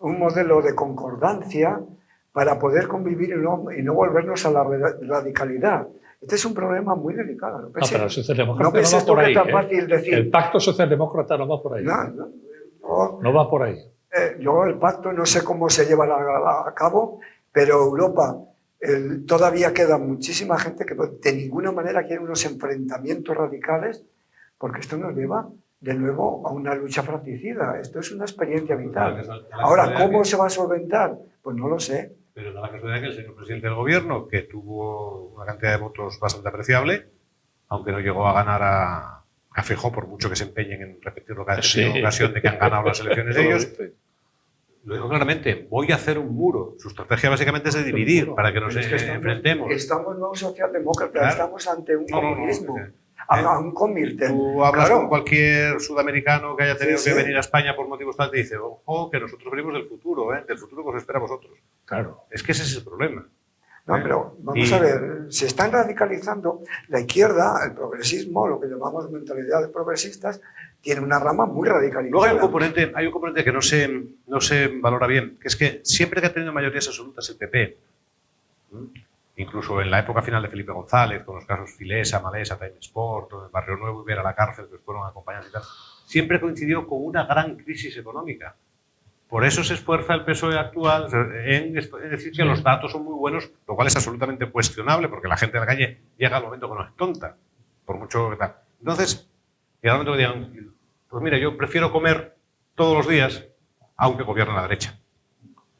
de concordancia para poder convivir y no volvernos a la radicalidad. Este es un problema muy delicado. No, pero el socialdemócrata no va por ahí. El pacto socialdemócrata no va por ahí. No va por ahí. Yo el pacto no sé cómo se llevará a cabo, pero Europa todavía queda muchísima gente que de ninguna manera quiere unos enfrentamientos radicales, porque esto nos lleva de nuevo a una lucha fratricida. Esto es una experiencia vital. Ahora, ¿cómo se va a solventar? Pues no lo sé. Pero da la casualidad que el señor presidente del gobierno, que tuvo una cantidad de votos bastante apreciable, aunque no llegó a ganar a Feijóo, por mucho que se empeñen en repetirlo cada ocasión de que han ganado las elecciones ellos, lo dijo claramente: voy a hacer un muro. Su estrategia básicamente es de dividir para que nos enfrentemos. Estamos no socialdemócratas, claro. Estamos ante un comunismo. A un Comilten. Tú hablas con cualquier sudamericano que haya tenido que venir a España por motivos tal, te dice: ojo, que nosotros venimos del futuro que os espera a vosotros. Claro. Es que ese es el problema. No, pero vamos a ver, se están radicalizando. La izquierda, el progresismo, lo que llamamos mentalidad de progresistas, tiene una rama muy radicalizada. Luego hay un componente que no se valora bien, que es que siempre que ha tenido mayorías absolutas el PP, incluso en la época final de Felipe González, con los casos Filesa, Malesa, Time Sport, el Barrio Nuevo y Ver a la cárcel, que fueron acompañados y tal, siempre coincidió con una gran crisis económica. Por eso se esfuerza el PSOE actual en decir que los datos son muy buenos, lo cual es absolutamente cuestionable, porque la gente de la calle llega al momento que no es tonta, por mucho que tal. Entonces, llega el momento que digan: pues mira, yo prefiero comer todos los días, aunque gobierne la derecha.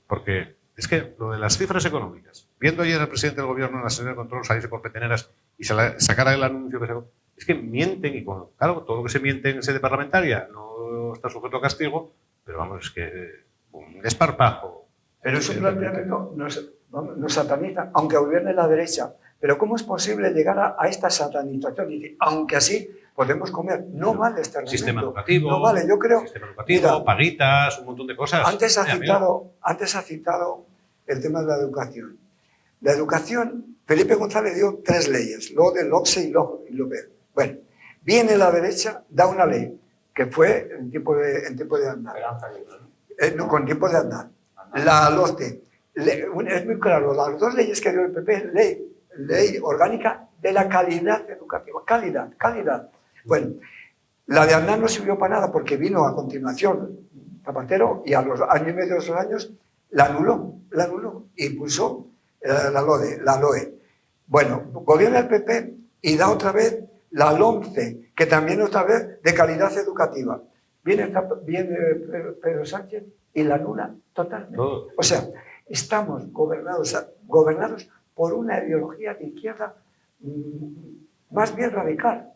Porque Es que lo de las cifras económicas, viendo ayer al presidente del gobierno en la sesión de control salirse por peteneras y sacar el anuncio que sacó, es que mienten y claro, todo lo que se miente en sede parlamentaria no está sujeto a castigo, pero vamos, es que un desparpajo. Pero es un planteamiento, nos sataniza, aunque gobierne la derecha. Pero ¿cómo es posible llegar a esta satanización? Y decir, aunque así podemos comer, no vale este argumento. Sistema educativo, no vale, yo creo. Sistema educativo, Mira, paguitas, un montón de cosas. Antes ha citado el tema de la educación. La educación, Felipe González dio 3 leyes, lo del OCSE y lo BER. Bueno, viene la derecha, da una ley, que fue en tiempo de Aznar. No, con tiempo de Aznar. La LOCDE. Es muy claro, las 2 leyes que dio el PP, ley orgánica de la calidad educativa. Calidad. Bueno, la de Aznar no sirvió para nada porque vino a continuación Zapatero y a los año y medio, 2 años, la anuló y puso la LOE. Bueno, gobierna el PP y da otra vez la LOMCE, que también otra vez de calidad educativa. Viene Pedro Sánchez y la anula totalmente. O sea, estamos gobernados por una ideología de izquierda más bien radical.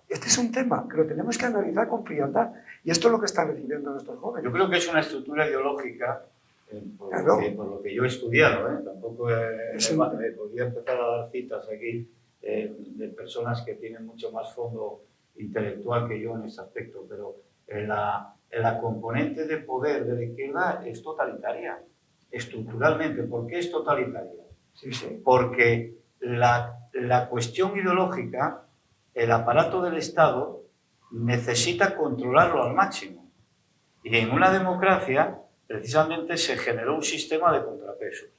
Este es un tema que lo tenemos que analizar con frialdad y esto es lo que están recibiendo nuestros jóvenes. Yo creo que es una estructura ideológica, por lo que yo he estudiado, tampoco podría empezar a dar citas aquí de personas que tienen mucho más fondo intelectual que yo en ese aspecto, pero la componente de poder de la izquierda es totalitaria, estructuralmente. ¿Por qué es totalitaria? Sí. Porque la cuestión ideológica, el aparato del Estado necesita controlarlo al máximo. Y en una democracia, precisamente, se generó un sistema de contrapesos.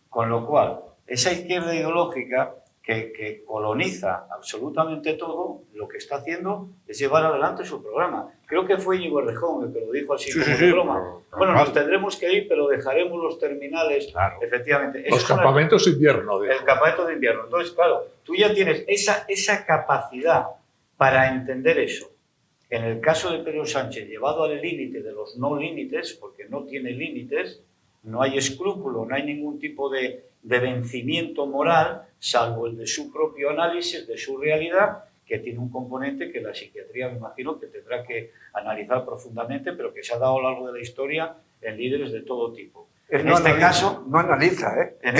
Con lo cual, esa izquierda ideológica que coloniza absolutamente todo, lo que está haciendo es llevar adelante su programa. Creo que fue Íñigo Errejón el que lo dijo así como de broma. Bueno, nos tendremos que ir, pero dejaremos los terminales, efectivamente. Los campamentos de invierno. El campamento de invierno. Entonces, claro, tú ya tienes esa capacidad para entender eso. En el caso de Pedro Sánchez, llevado al límite de los no límites, porque no tiene límites, no hay escrúpulo, no hay ningún tipo de vencimiento moral, salvo el de su propio análisis, de su realidad, que tiene un componente que la psiquiatría, me imagino, que tendrá que analizar profundamente, pero que se ha dado a lo largo de la historia en líderes de todo tipo. En este caso, en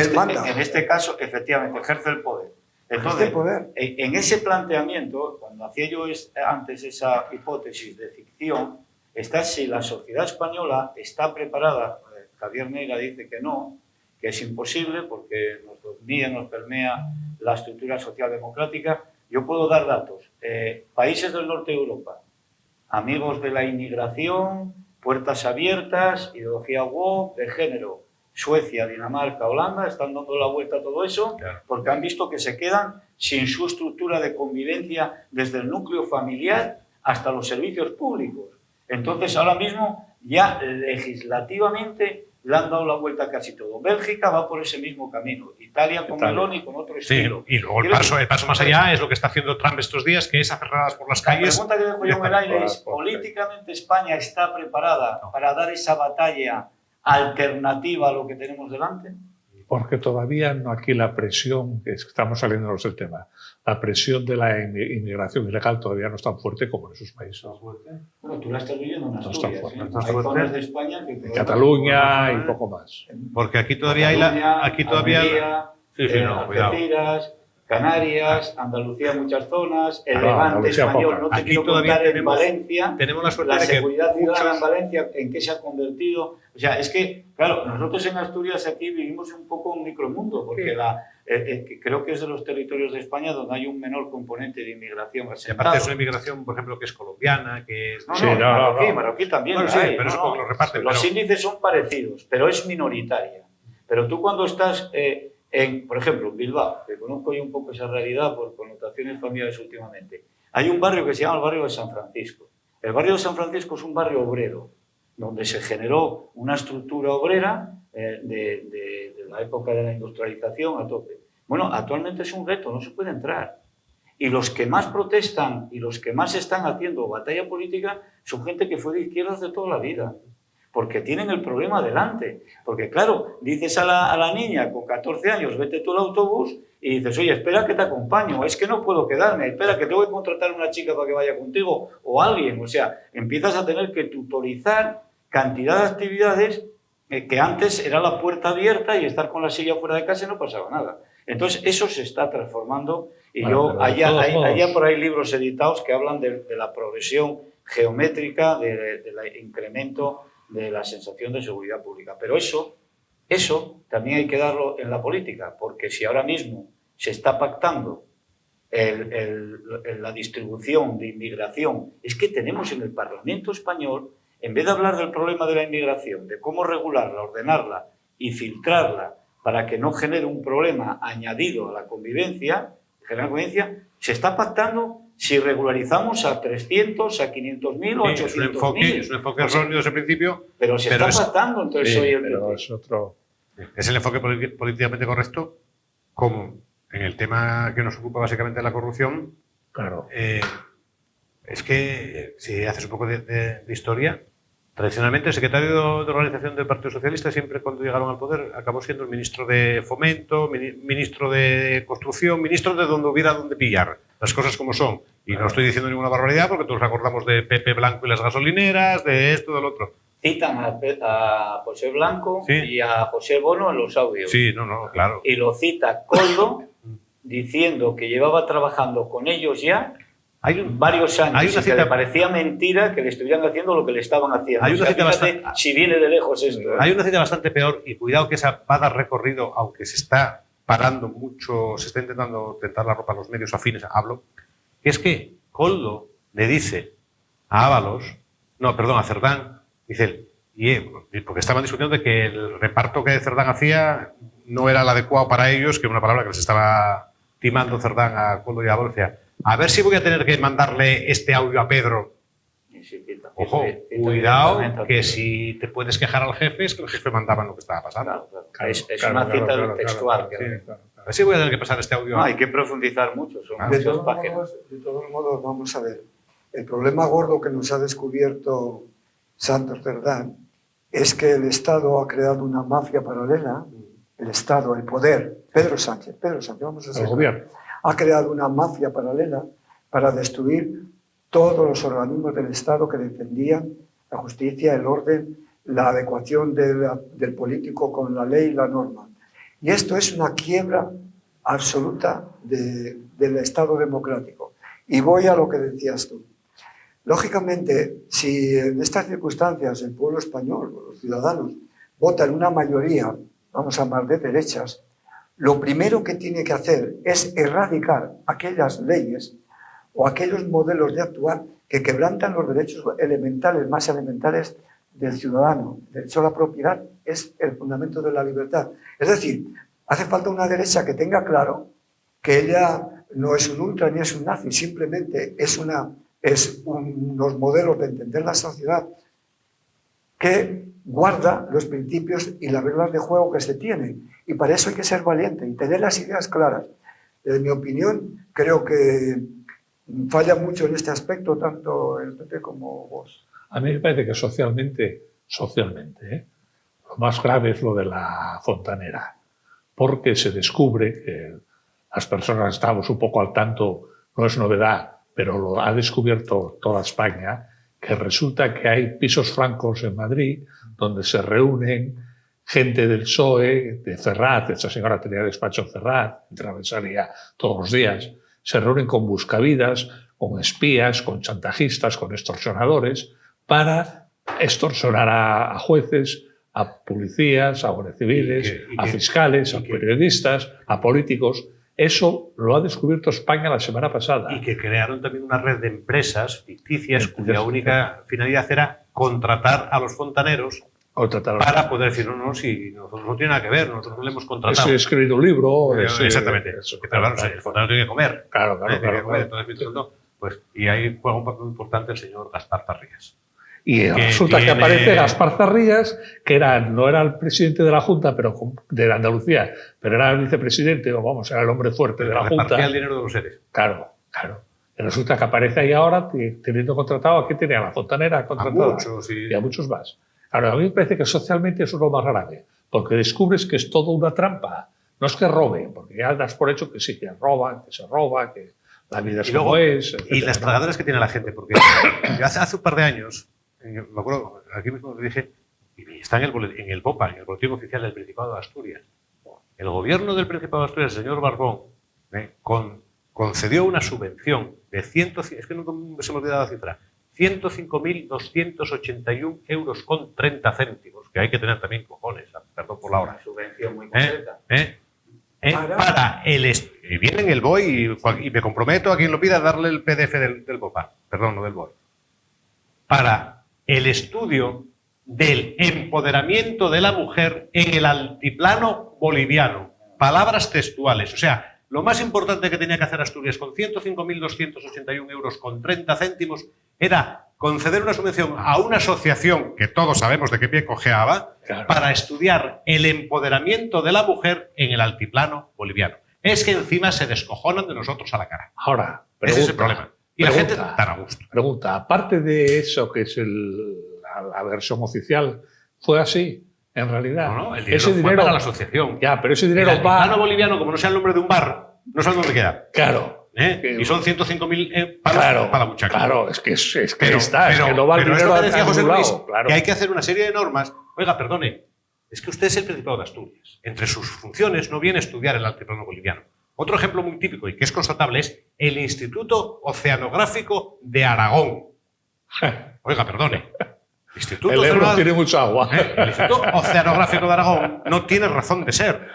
este caso, efectivamente, ejerce el poder. Entonces, en ese planteamiento, cuando hacía yo antes esa hipótesis de ficción, está si la sociedad española está preparada. Javier Neira dice que no, que es imposible porque nos domina, nos permea la estructura socialdemocrática. Yo puedo dar datos. Países del norte de Europa, amigos de la inmigración, puertas abiertas, ideología woke, de género. Suecia, Dinamarca, Holanda están dando la vuelta a todo eso porque han visto que se quedan sin su estructura de convivencia desde el núcleo familiar hasta los servicios públicos. Entonces, ahora mismo, ya legislativamente le han dado la vuelta a casi todo. Bélgica va por ese mismo camino. Italia con Meloni, con otro estilo. Y luego el paso más allá es lo que está haciendo Trump estos días, que es aferradas por las calles. La pregunta que dejo yo en el aire es, ¿políticamente España está preparada para dar esa batalla alternativa a lo que tenemos delante? Porque todavía no aquí la presión, que estamos saliéndonos del tema, la presión de la inmigración ilegal todavía no es tan fuerte como en esos países. Bueno, tú la estás viviendo en Asturias. Hay zonas de España que... En Cataluña y poco más. Porque aquí todavía Algeciras, Canarias, Andalucía, muchas zonas, el Levante español, no te quiero contar en Valencia, tenemos la suerte la de que seguridad ciudadana en Valencia, en qué se ha convertido. O sea, es que, claro, nosotros en Asturias aquí vivimos un poco un micromundo, porque creo que es de los territorios de España donde hay un menor componente de inmigración asentado. Aparte es una inmigración, por ejemplo, que es colombiana, que es... Marroquí también. Bueno, sí, pero eso lo reparten. Los índices son parecidos, pero es minoritaria. Pero tú cuando estás... por ejemplo, en Bilbao, que conozco yo un poco esa realidad por connotaciones familiares últimamente, hay un barrio que se llama el barrio de San Francisco. El barrio de San Francisco es un barrio obrero, donde se generó una estructura obrera de la época de la industrialización a tope. Bueno, actualmente es un reto, no se puede entrar. Y los que más protestan y los que más están haciendo batalla política son gente que fue de izquierdas de toda la vida. porque tienen el problema delante. Porque claro, dices a la niña con 14 años, vete tú al autobús y dices, oye, espera que te acompaño, es que no puedo quedarme, espera que tengo que contratar a una chica para que vaya contigo o alguien. O sea, empiezas a tener que tutorizar cantidad de actividades que antes era la puerta abierta y estar con la silla fuera de casa y no pasaba nada. Entonces, eso se está transformando y allá por ahí libros editados que hablan de la progresión geométrica, del incremento de la sensación de seguridad pública. Pero eso también hay que darlo en la política, porque si ahora mismo se está pactando la distribución de inmigración, es que tenemos en el Parlamento español, en vez de hablar del problema de la inmigración, de cómo regularla, ordenarla y filtrarla para que no genere un problema añadido a la convivencia, se está pactando si regularizamos a 300, a 500.000 o a 800.000. Es un enfoque erróneo desde el principio. Pero se está pactando entre eso y el pero es otro. Es el enfoque políticamente correcto, como en el tema que nos ocupa básicamente la corrupción. Claro. Es que, si haces un poco de historia, tradicionalmente el secretario de organización del Partido Socialista, siempre cuando llegaron al poder, acabó siendo el ministro de Fomento, ministro de Construcción, ministro de donde hubiera donde pillar. Las cosas como son. Y no estoy diciendo ninguna barbaridad porque todos acordamos de Pepe Blanco y las gasolineras, de esto, del otro. Citan a José Blanco sí. y a José Bono en los audios. Sí, claro. Y lo cita Koldo diciendo que llevaba trabajando con ellos ya varios años y que le parecía mentira que le estuvieran haciendo lo que le estaban haciendo. Hay una cita si viene de lejos esto. Hay una cita bastante peor y cuidado que esa va a dar recorrido, aunque se está parando mucho, se está intentando tentar la ropa a los medios afines, hablo, que es que Koldo le dice a a Cerdán, dice, porque estaban discutiendo de que el reparto que Cerdán hacía no era el adecuado para ellos, que era una palabra que les estaba timando Cerdán a Koldo y a Ábalos, decía, a ver si voy a tener que mandarle este audio a Pedro. Ojo, cuidado, que si te puedes quejar al jefe, es que el jefe mandaba lo que estaba pasando. Claro. Es una cita textual. A ver si voy a tener que pasar este audio. No, hay que profundizar mucho. De todos modos, vamos a ver. El problema gordo que nos ha descubierto Santos Cerdán es que el Estado ha creado una mafia paralela. El Estado, el poder, Pedro Sánchez, vamos a decir. El gobierno. Ha creado una mafia paralela para destruir todos los organismos del Estado que defendían la justicia, el orden, la adecuación del político con la ley y la norma. Y esto es una quiebra absoluta del Estado democrático. Y voy a lo que decías tú. Lógicamente, si en estas circunstancias el pueblo español, los ciudadanos, votan una mayoría, vamos a llamar de derechas, lo primero que tiene que hacer es erradicar aquellas leyes o aquellos modelos de actuar que quebrantan los derechos elementales, más elementales del ciudadano. El derecho a la propiedad es el fundamento de la libertad. Es decir, hace falta una derecha que tenga claro que ella no es un ultra ni es un nazi, simplemente es unos modelos de entender la sociedad que guarda los principios y las reglas de juego que se tienen. Y para eso hay que ser valiente y tener las ideas claras. En mi opinión, creo que falla mucho en este aspecto tanto el PP como vos. A mí me parece que socialmente, lo más grave es lo de la fontanera, porque se descubre que las personas estamos un poco al tanto, no es novedad, pero lo ha descubierto toda España, que resulta que hay pisos francos en Madrid donde se reúnen gente del PSOE, de Ferraz, esta señora tenía despacho en Ferraz, salía todos los días, se reúnen con buscavidas, con espías, con chantajistas, con extorsionadores, para extorsionar a jueces, a policías, a guardias civiles, a fiscales, a periodistas, a políticos. Eso lo ha descubierto España la semana pasada. Y que crearon también una red de empresas ficticias cuya única finalidad era contratar a los fontaneros para poder decir, no, si nosotros no tiene nada que ver, nosotros no le hemos contratado. He escrito un libro. Exactamente. Pero claro, el fontanero tiene que comer. Claro. Entonces, pues, y ahí juega un papel importante el señor Gaspar Tarrías. Y resulta que aparece Gaspar Tarrías, que no era el presidente de la Junta, pero de Andalucía, pero era el vicepresidente, o vamos, era el hombre fuerte de la Junta. Repartía el dinero de los seres. Claro. Y resulta que aparece ahí ahora, teniendo contratado, ¿a qué tenía? A la fontanera contratada. A muchos, sí. Y a muchos más. Ahora, a mí me parece que socialmente eso es lo más grave, porque descubres que es todo una trampa. No es que roben, porque ya das por hecho que sí, que roban, que se roba, que la vida es como es. Y las tragaderas que tiene la gente, porque yo hace un par de años, me acuerdo, aquí mismo le dije, y está en el BOPA, en el Boletín Oficial del Principado de Asturias, el gobierno del Principado de Asturias, el señor Barbón, concedió una subvención de es que no se me olvida la cifra, 105.281 euros con 30 céntimos, que hay que tener también cojones, perdón por la hora. Una subvención muy concreta. Para y viene en el BOI y me comprometo a quien lo pida a darle el PDF del BOPA, perdón, no del BOI. Para el estudio del empoderamiento de la mujer en el altiplano boliviano. Palabras textuales. O sea, lo más importante que tenía que hacer Asturias con 105.281 euros con 30 céntimos era conceder una subvención a una asociación que todos sabemos de qué pie cojeaba, claro, para estudiar el empoderamiento de la mujer en el altiplano boliviano. Es que encima se descojonan de nosotros a la cara. Ahora, ese es el problema. Y la gente tan a gusto. Pregunta, aparte de eso que es la versión oficial, ¿fue así en realidad? No, el dinero fue para la asociación. Ya, pero ese dinero el altiplano boliviano, como no sea el nombre de un bar, no sabe dónde queda. Claro. Y son 105.000 palos para la muchacha. Claro, es que no va el dinero a José Luis, claro, que hay que hacer una serie de normas. Oiga, perdone, es que usted es el Principado de Asturias. Entre sus funciones no viene a estudiar el altiplano boliviano. Otro ejemplo muy típico y que es constatable es el Instituto Oceanográfico de Aragón. Oiga, perdone. El Ebro tiene mucha agua. El Instituto Oceanográfico de Aragón no tiene razón de ser.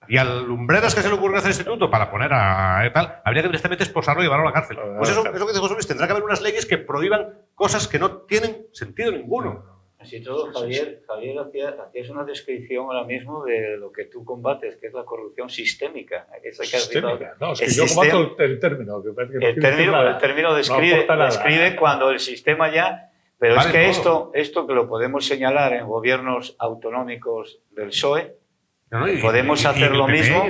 Y a lumbreras que se le ocurre hacer el instituto para poner a tal, habría que directamente esposarlo y llevarlo a la cárcel. Pues eso que dice José Luis, tendrá que haber unas leyes que prohíban cosas que no tienen sentido ninguno. Así todo, Javier, hacías una descripción ahora mismo de lo que tú combates, que es la corrupción sistémica. Sistémica. No, es que yo combato el término. El término describe cuando el sistema ya... Pero vale, es que esto que lo podemos señalar en gobiernos autonómicos del PSOE, podemos hacer lo mismo.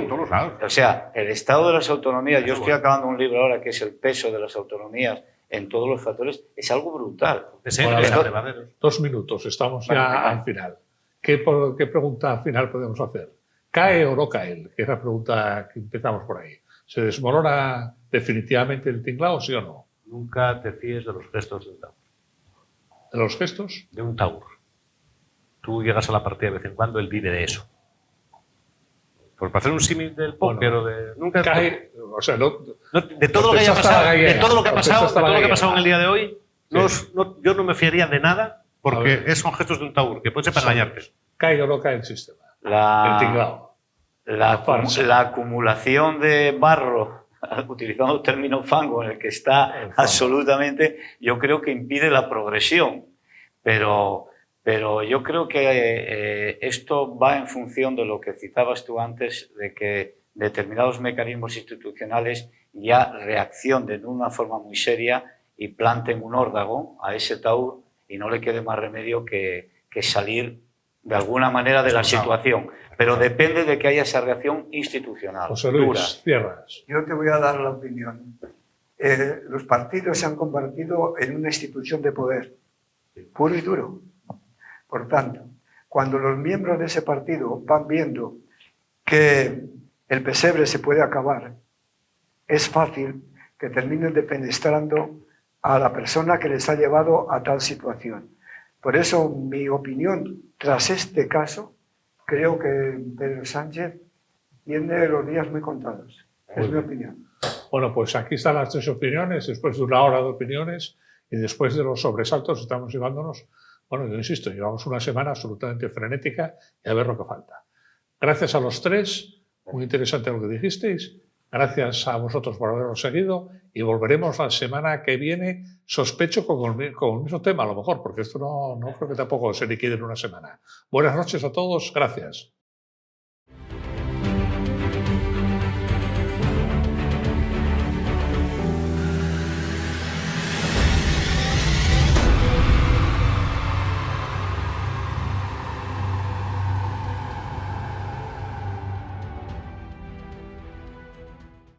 O sea, el estado de las autonomías, yo estoy acabando un libro ahora que es el peso de las autonomías en todos los factores, es algo brutal. Bueno, 2 minutos, estamos ya al final. ¿Qué pregunta final podemos hacer? ¿Cae o no cae? Que es la pregunta que empezamos por ahí. ¿Se desmorona definitivamente el tinglao, sí o no? Nunca te fíes de los gestos de un taur. ¿De los gestos? De un taur. Tú llegas a la partida de vez en cuando, él vive de eso. Por hacer un símil del póker o de... Nunca cae, o sea, no, de todo lo que haya pasado, de todo lo que ha pasado en el día de hoy, yo no me fiaría de nada porque son gestos de un taur, que puede ser para engañarte. ¿Cae o no cae el sistema? El tinglao. La acumulación de barro, utilizando el término fango, en el que está absolutamente, yo creo que impide la progresión. Pero yo creo que esto va en función de lo que citabas tú antes, de que determinados mecanismos institucionales ya reaccionen de una forma muy seria y planten un órdago a ese taur y no le quede más remedio que salir de alguna manera de la situación. Pero depende de que haya esa reacción institucional. José Luis, cierras. Yo te voy a dar la opinión. Los partidos se han convertido en una institución de poder, puro y duro. Por tanto, cuando los miembros de ese partido van viendo que el pesebre se puede acabar, es fácil que terminen defenestrando a la persona que les ha llevado a tal situación. Por eso, mi opinión, tras este caso, creo que Pedro Sánchez tiene los días muy contados. Es mi opinión. Bueno, pues aquí están las 3 opiniones, después de una hora de opiniones y después de los sobresaltos estamos llevándonos. Bueno, yo insisto, llevamos una semana absolutamente frenética y a ver lo que falta. Gracias a los 3, muy interesante lo que dijisteis. Gracias a vosotros por habernos seguido y volveremos la semana que viene, sospecho, con el mismo tema a lo mejor, porque esto no creo que tampoco se liquide en una semana. Buenas noches a todos, gracias.